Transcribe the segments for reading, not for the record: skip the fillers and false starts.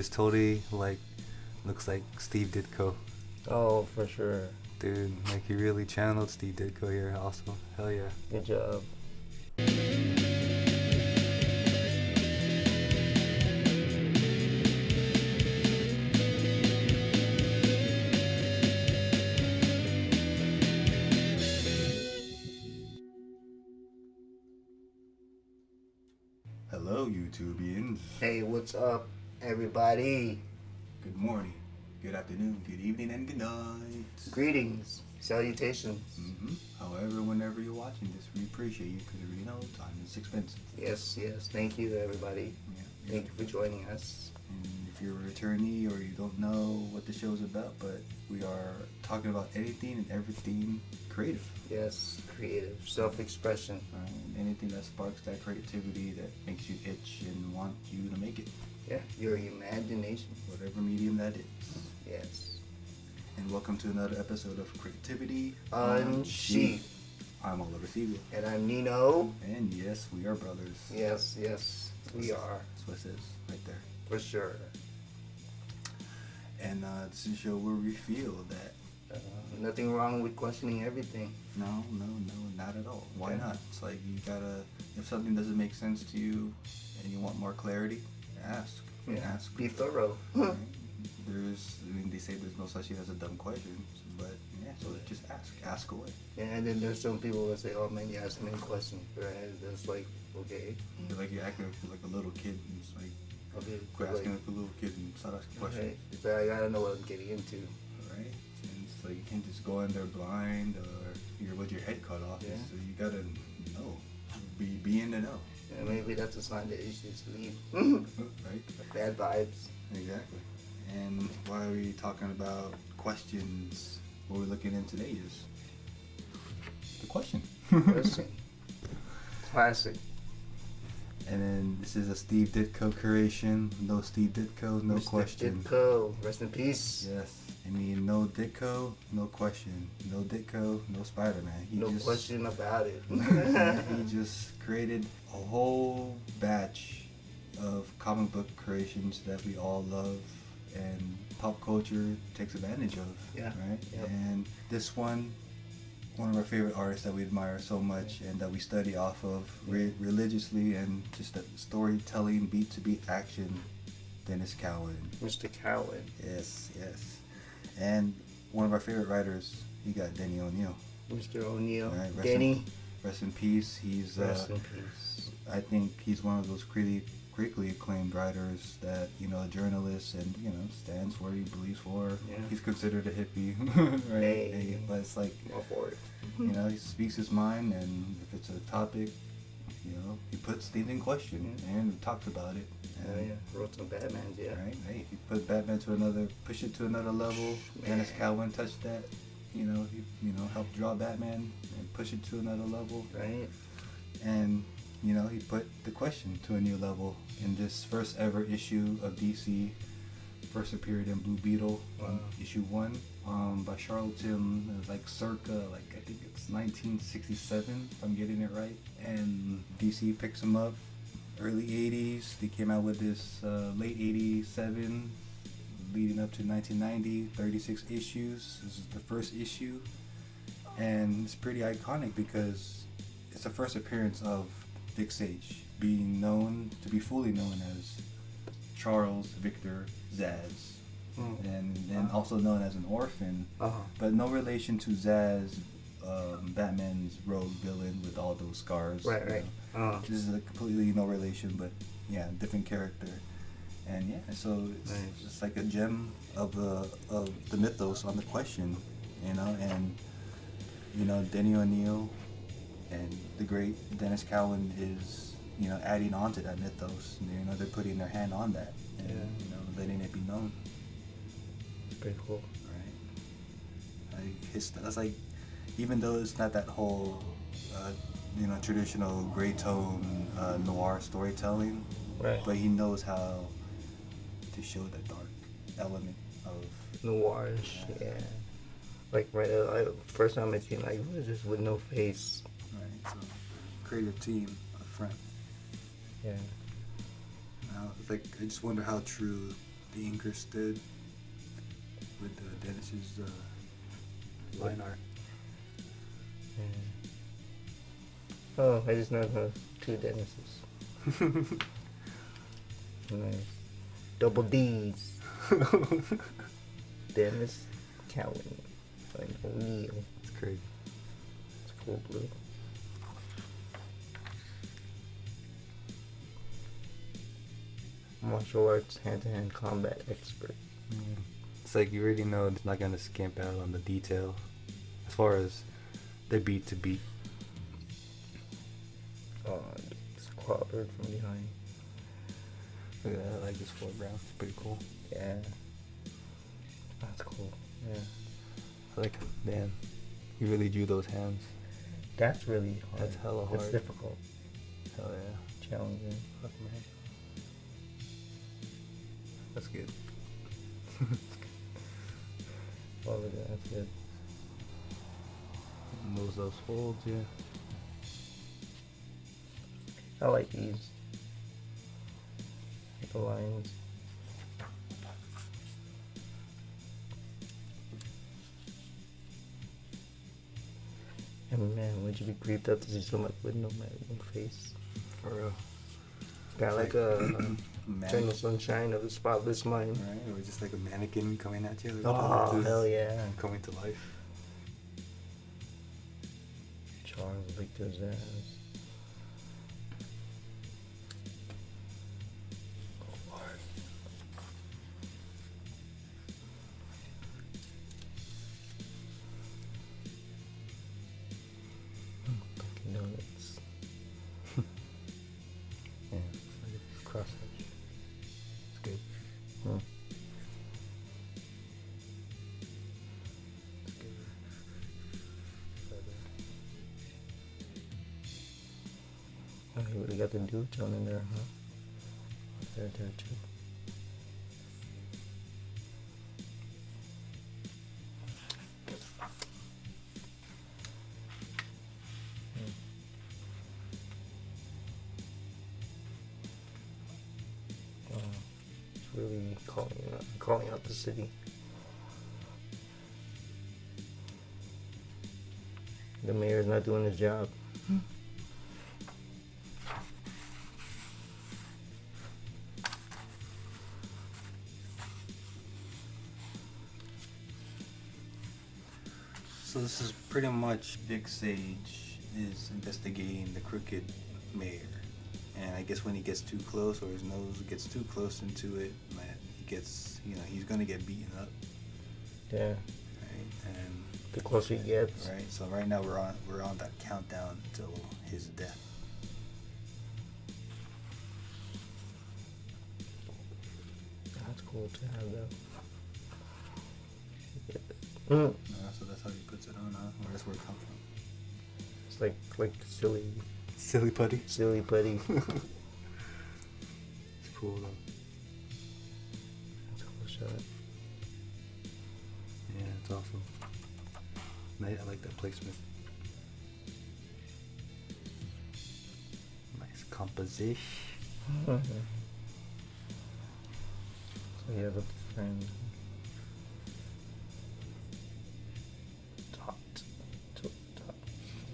It's totally like looks like Steve Ditko. Oh, for sure. Dude, like he really channeled Steve Ditko here also. Hell yeah. Good job. Hello, YouTubians. Hey, what's up, everybody? Good morning, good afternoon, good evening, and good night. Greetings, salutations. However, whenever you're watching this, we appreciate you because we know time is expensive. Yes, thank you, everybody. Yeah, Thank you for joining us. And if you're a returnee or you don't know what the show is about, but we are talking about anything and everything creative. Yes, creative, self-expression. Right? Anything that sparks that creativity that makes you itch and want you to make it. Yeah, your imagination. Whatever medium that is. Yes. And welcome to another episode of Creativity Unsheathed. I'm Ollie-O-Rey. And I'm Nino. And yes, we are brothers. Yes, we are. That's what it says right there. For sure. And this is a show where we feel that Nothing wrong with questioning everything. no, not at all. Why Yeah. not? It's like you gotta, if something doesn't make sense to you and you want more clarity, ask. Yeah. Ask. Be thorough. Right? They say there's no such thing as a dumb question, but yeah, so just ask. Ask away. Yeah, and then there's some people that say, oh man, you ask many questions. Right? That's like, okay. You're like you're acting like a little kid, and it's like, Okay. quit asking like, like a little kid and start asking questions. okay. It's like, I gotta know what I'm getting into. Right? And it's like you can't just go in there blind or you're with your head cut off. Yeah. So you gotta know. Be in the know. Yeah, maybe that's a sign that you should leave. Right? Bad vibes. Exactly. And why are we talking about questions? What we're looking at today is the question. Question. Classic. And then this is a Steve Ditko creation. No Steve Ditko, no Mr. question. Ditko. Rest in peace. Yes. I mean, no Ditko, no question. No Ditko, no Spider-Man. No question about it. He just created a whole batch of comic book creations that we all love and pop culture takes advantage of. Yeah. Right? Yep. And this one of our favorite artists that we admire so much and that we study off of religiously, and just the storytelling, beat to beat action, Dennis Cowan. Mr. Cowan. Yes. And one of our favorite writers, you got Denny O'Neil. Mr. O'Neil. Right, Denny. Rest in peace. He's Rest in peace. I think he's one of those critically acclaimed writers that, a journalist, and stands where he believes for. Yeah. He's considered a hippie, right? Hey. But it's like, All for it. he speaks his mind, and if it's a topic, he puts things in question and talks about it. And, Yeah. Wrote some Batmans, yeah. Right? Hey, he put Batman push it to another level. Dennis Cowan touched that. He helped draw Batman and push it to another level. Right? And he put the question to a new level in this first ever issue of DC. First appeared in Blue Beetle, issue 1, by Charlton, circa, I think it's 1967, if I'm getting it right. And DC picks him up, early 80s. They came out with this late 87, leading up to 1990, 36 issues. This is the first issue, and it's pretty iconic because it's the first appearance of Vic Sage, being known to be fully known as Charles Victor Zaz, and then also known as an orphan, but no relation to Zaz, Batman's rogue villain with all those scars. Right. This is completely no relation, but different character. And so it's Nice. just like a gem of the mythos on the question, and Denny O'Neil and the great Dennis Cowan is adding on to that mythos. They're putting their hand on that and letting it be known. It's pretty cool. Right? That's like, even though it's not that whole traditional gray tone noir storytelling, Right. but he knows how to show the dark element of Noirish, yeah. First time I seen, what is this with no face? right. So creative team up front. Yeah. It's like, I just wonder how true the inkers did with Dennis's line art. Yeah. Oh, I just know the two Dennises. Nice. Double D's. Dennis, Cowan, and O'Neill. It's crazy. It's cool blue. Martial arts hand-to-hand combat expert. It's like you already know it's not gonna skimp out on the detail as far as their beat to beat. Oh, it's a clobbered from behind. Look at that, I like this foreground. It's pretty cool. Yeah. That's cool. Yeah. I like, damn, he really drew those hands. That's really hard. That's hella hard. That's difficult. Hell yeah. Challenging. Fuck, man. That's good. Oh, look at that. That's good. Moves those folds, yeah. I like these. Like the lines. And man, would you be creeped out to see somebody with no face? For real. Got like a eternal sunshine of the spotless mind. Right, or just like a mannequin coming at you. Oh, just hell yeah. coming to life. Charles Victor's ass. Oh, Lord. Dunkin' Donuts. Yeah. Cross hatch. It's good. Hmm. It's good. Oh, you really got the dude tone in there, huh? There too. It's really calling out the city. The mayor's not doing his job. So this is pretty much Vic Sage is investigating the crooked mayor. And I guess when he gets too close, or his nose gets too close into it, man, he gets, he's gonna get beaten up. Yeah. Right? And The closer he gets. right, so right now we're on that countdown till his death. That's cool to have though. So that's how he puts it on, huh? Or that's where it comes from. It's like silly Silly putty. putty. It's cool though. That's a cool shot. Yeah, it's awesome. I like that placement. Nice composition. So you have a friend. Tot.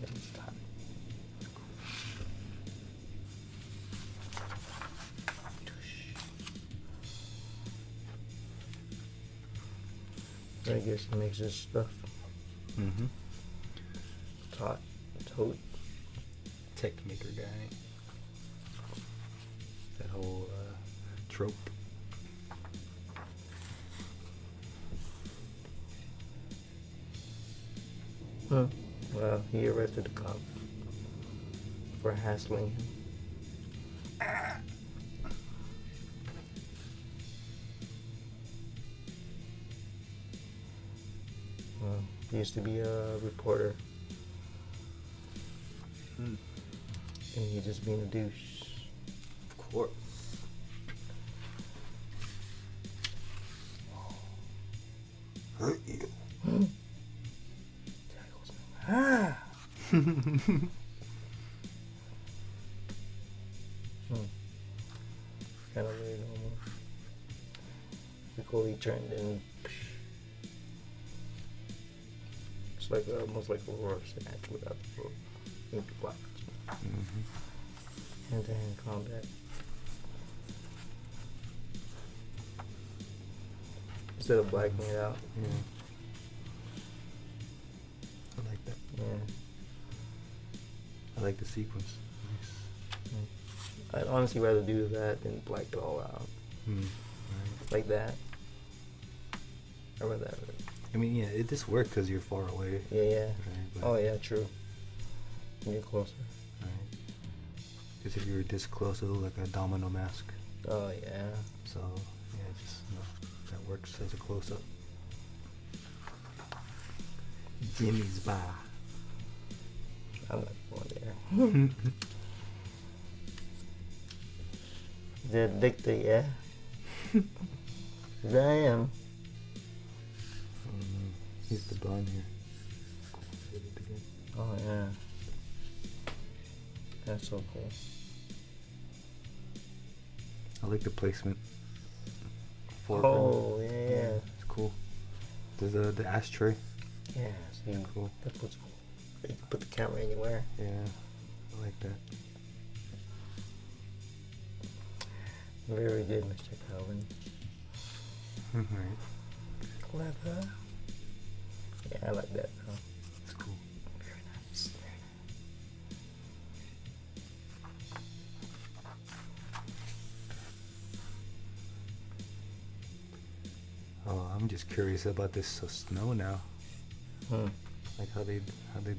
It's tot. I guess he makes his stuff. Mm-hmm. Tote. Tech maker guy. That whole trope. Well, he arrested the cop for hassling him. Well, he used to be a reporter, and he just being a douche. Of course. Hurt you. Ah! Kind of weird almost. quickly turned and it's like almost like a horror snatch without the ink blocks. Hand-to-hand combat. Instead of blacking it out. Yeah. I like that. Yeah. I like the sequence. I'd honestly rather do that than black it all out. Right. Like that. I rather have it. I mean, yeah, it just worked because you're far away. Yeah. Right, but, Oh yeah, true. You're closer. Right. Because if you were this close, it would look like a domino mask. Oh yeah. So, yeah, just, that works as a close-up. Jimmy's bar. I'm not going there. They're addicted, yeah? Cause I am. He's the blonde here. Oh yeah. That's so cool. I like the placement. Oh yeah. It's cool. There's the ashtray. Yeah, see, Cool. that's what's cool. You can put the camera anywhere. Yeah, I like that. Very good, Mr. Cowan. Right. Clever. Yeah, I like that though. It's cool. Very nice. Oh, I'm just curious about this snow now. Like how they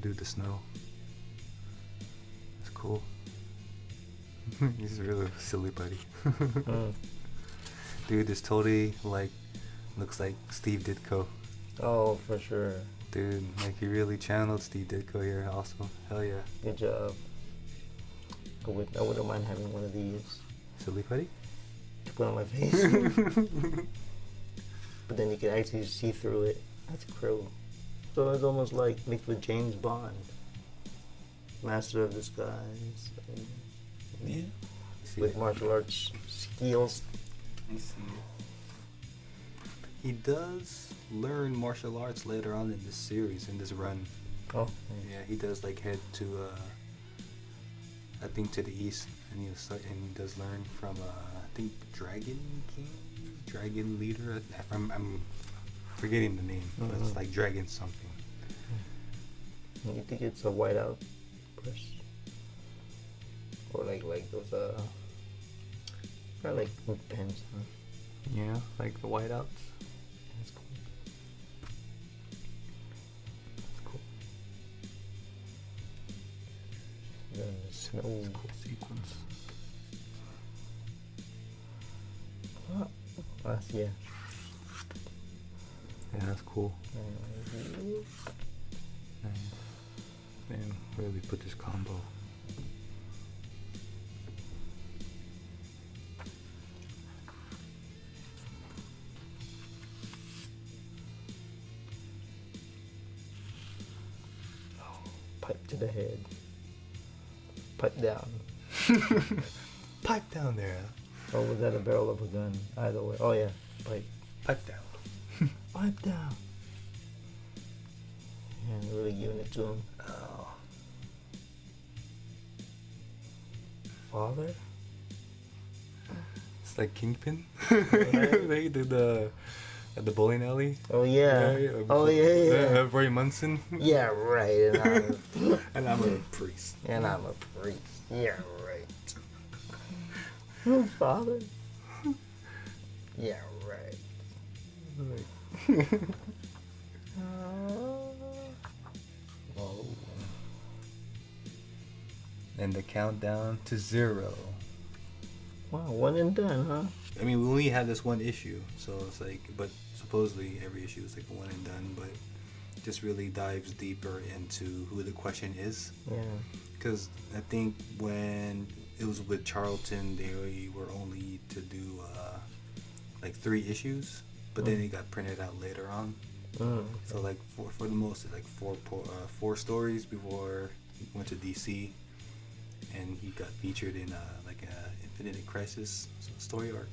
do the snow. It's cool. He's a really silly buddy. Dude, this totally like looks like Steve Ditko. Oh, for sure. Dude, like he really channeled Steve Ditko here also. Hell yeah. Good job. I wouldn't mind having one of these Silly buddy? to put on my face. But then you can actually see through it. That's cool. So it's almost like mixed with James Bond. Master of Disguise. Yeah. With martial arts skills. I see it. He does learn martial arts later on in this series, in this run. Oh. Yeah, he does like head to, I think to the east, and he does learn from, I think Dragon King, Dragon Leader. I'm forgetting the name, but it's like Dragon something. You think it's a whiteout brush? Or like those probably like ink pens, huh? Yeah, like the whiteouts. That's cool. That's cool. The snow. Cool sequence. Yeah. Yeah, that's cool. Man, really put this combo. Pipe to the head. Pipe down. Pipe down there. Or was that a barrel of a gun? Either way. Oh yeah, pipe. Pipe down. Pipe down. And really giving it to him. Oh. Father? It's like Kingpin. They did at the bowling alley. Oh yeah. Right? Oh yeah. Roy Munson. Yeah, right. And I'm a priest. And I'm a priest. Yeah, right. Oh, Father. Yeah, right. Whoa. And the countdown to 0. Wow, one and done, huh? I mean, we only have this one issue, so it's like, but supposedly every issue is like a one and done, but just really dives deeper into who the question is. Yeah. Because I think when it was with Charlton, they were only to do like 3 issues, but then it got printed out later on. So like for the most, it's like 4 stories before he went to DC, and he got featured in like a Infinite Crisis story arc.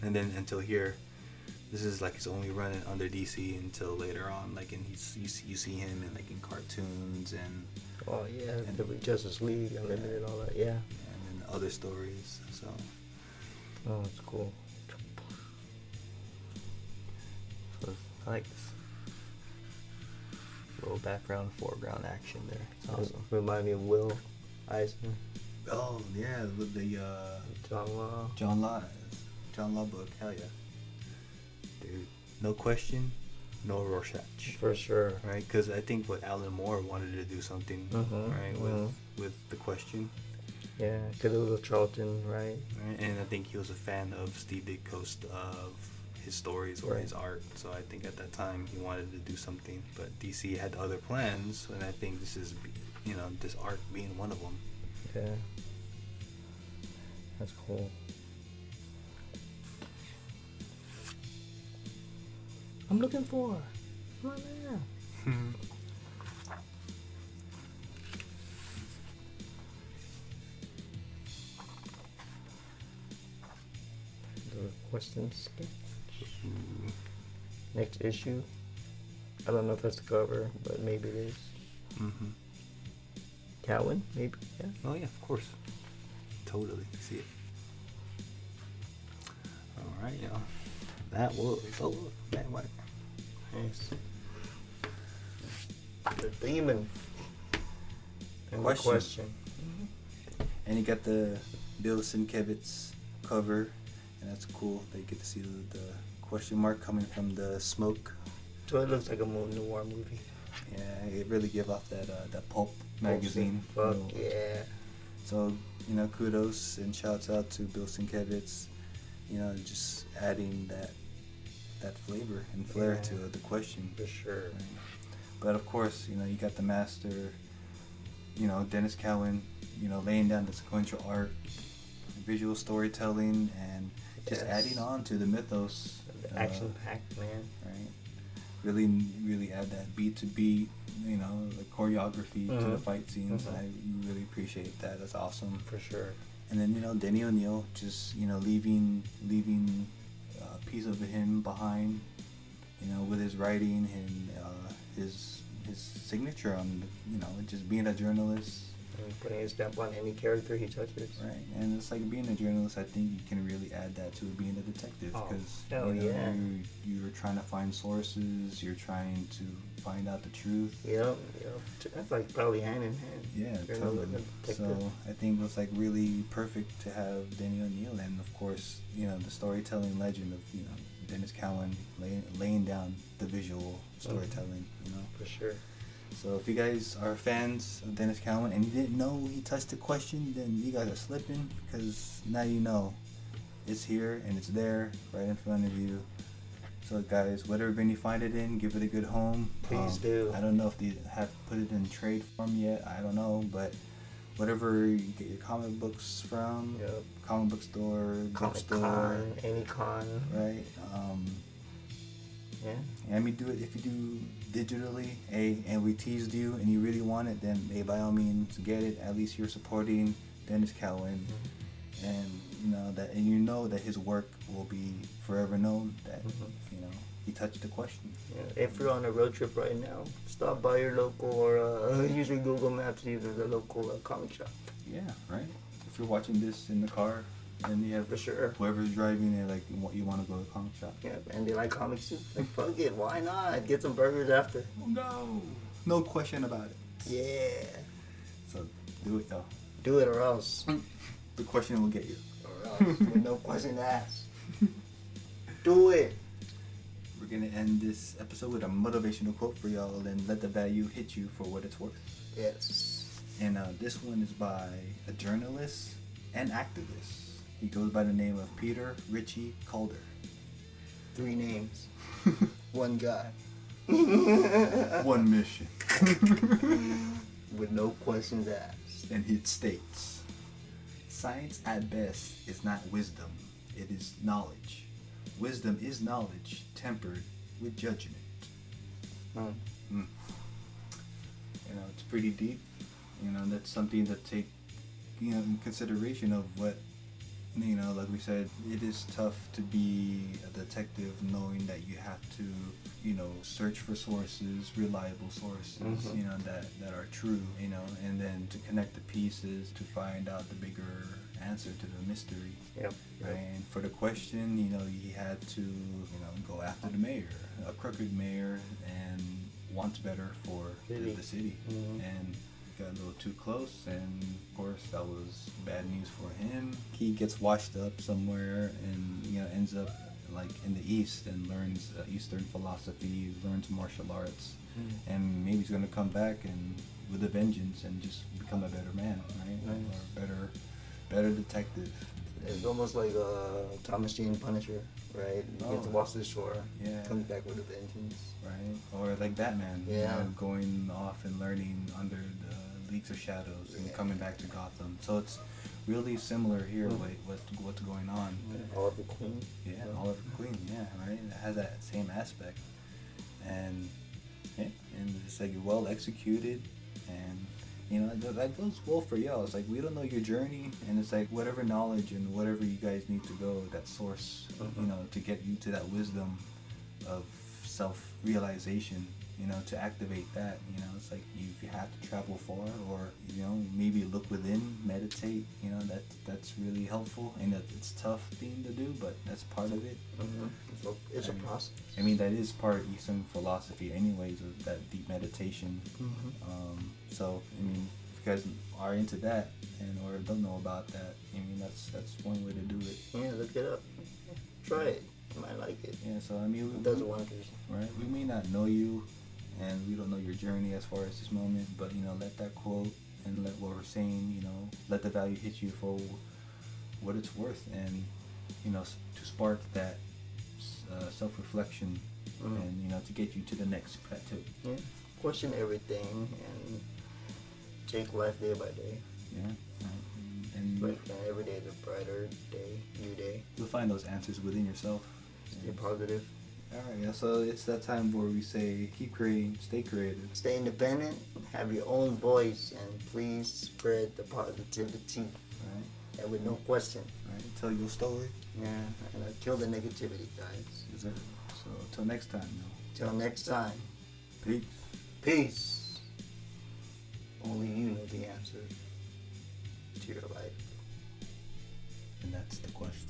and then until here, this is like his only run under DC until later on. Like, and you see him in like in cartoons and Oh yeah, the Justice League Unlimited, all that. Yeah. and then other stories. So Oh, it's cool. So I like this little background, foreground action there. It's awesome. Remind me of Will Eisner. oh yeah, with the John Law. John Law book. Hell yeah, dude. No question, no Rorschach. For sure. Right, because I think what Alan Moore wanted to do something right with the question. Yeah, because it was with Charlton, right? Right? And I think he was a fan of Steve Ditko's of his stories or his art. So I think at that time he wanted to do something, but DC had other plans, and I think this is, this art being one of them. Yeah. That's cool. I'm looking for. Come on there. The Western sketch. Next issue. I don't know if that's the cover, but maybe it is. Mm-hmm. Cowan, maybe. Yeah. Oh yeah, of course. Totally see it. All right, that was that one. Nice. The demon. And Question. the question. And you got the Bill Sienkiewicz cover, and that's cool. They get to see the question mark coming from the smoke. So it looks like a noir movie. Yeah, it really give off that pulp magazine. Fuck yeah. So, kudos and shouts out to Bill Sienkiewicz, just adding that flavor and flair to the question. For sure. Right? But of course, you got the master, Dennis Cowan, laying down the sequential art, visual storytelling, and just adding on to the mythos. The action-packed, man. Right? Really add that beat to beat, the choreography to the fight scenes. I really appreciate that. That's awesome. For sure. And then, Denny O'Neil just, leaving a piece of him behind, with his writing and his signature on, just being a journalist. And putting his stamp on any character he touches. Right. And it's like being a journalist, I think you can really add that to being a detective. Because, you're trying to find sources, you're trying to find out the truth. Yep. That's like probably hand in hand. Yeah, totally. So I think it's like really perfect to have Denny O'Neil, and of course, the storytelling legend of, Dennis Cowan laying down the visual storytelling, For sure. So if you guys are fans of Dennis Cowan and you didn't know he touched the question, then you guys are slipping, because now you know it's here and it's there right in front of you. So guys, whatever bin you find it in, give it a good home. Please do. I don't know if they have put it in trade form yet. I don't know, but whatever you get your comic books from, comic book store, bookstore, any con, right? Yeah. I mean, do it if you do digitally, and we teased you and you really want it, then by all means get it. At least you're supporting Dennis Cowan, and you know that his work will be forever known. That he touched the question. Yeah. If you're on a road trip right now, stop by your local or usually Google Maps, either the local comic shop. Yeah, right. If you're watching this in the car, and you have for sure whoever's driving, they're like, you want to go to the comic shop. Yeah, and they like comics too. Like, fuck it, why not? Get some burgers after. No question about it. Yeah. So do it, y'all. Do it or else. The question will get you. Or else, with no question to ask. Do it. We're gonna end this episode with a motivational quote for y'all, and let the value hit you for what it's worth. Yes. And this one is by a journalist and activist. He goes by the name of Peter Ritchie Calder. 3 names. One guy. One mission. With no questions asked. And it states, science at best is not wisdom, it is knowledge. Wisdom is knowledge tempered with judgment. It's pretty deep. That's something to take in consideration of what you know, like we said, it is tough to be a detective knowing that you have to, you know, search for sources, reliable sources, you know, that are true, you know, and then to connect the pieces to find out the bigger answer to the mystery. Yep. Right? And for the question, you know, he had to, you know, go after the mayor, a crooked mayor, and wants better for the city. And got a little too close, and of course that was bad news for him. He gets washed up somewhere, and you know, ends up like in the East and learns Eastern philosophy, learns martial arts, and maybe he's gonna come back and with a vengeance and just become a better man, right? Or better detective. It's almost like Thomas Jane Punisher, right? He gets washed ashore, comes back with a vengeance. Right? Or like Batman, you know, going off and learning under the Leagues of Shadows and coming back to Gotham. So it's really similar here with what's going on. Oliver Queen. Yeah, Oliver Queen, right? It has that same aspect. And it's like well executed, and you know, that goes well for y'all. It's like we don't know your journey, and it's like whatever knowledge and whatever you guys need to go, that source, you know, to get you to that wisdom of self-realization, you know, to activate that, you know, it's like you have to travel far, or you know, maybe look within, meditate, you know, that's really helpful, and it's tough thing to do, but that's part of it. It's a process. I mean, that is part of Eastern philosophy anyways, of that deep meditation. So I mean, if you guys are into that and or don't know about that, I mean, that's one way to do it. Yeah, look it up, try it, you might like it. Yeah, so I mean, it does wonders, right? We may not know you, and we don't know your journey as far as this moment, but you know, let that quote and let what we're saying, you know, let the value hit you for what it's worth, and you know, to spark that self-reflection, and you know, to get you to the next plateau. Yeah, question everything and take life day by day. Yeah, and every day is a brighter day, new day. You'll find those answers within yourself. Stay positive. Alright, yeah, so it's that time where we say keep creating, stay creative. Stay independent, have your own voice, and please spread the positivity. Right. And with no question. Right, tell your story. Yeah, and kill the negativity, guys. Yes, sir. So, till next time, Till next time. Peace. Peace. Only you know the answer to your life. And that's the question.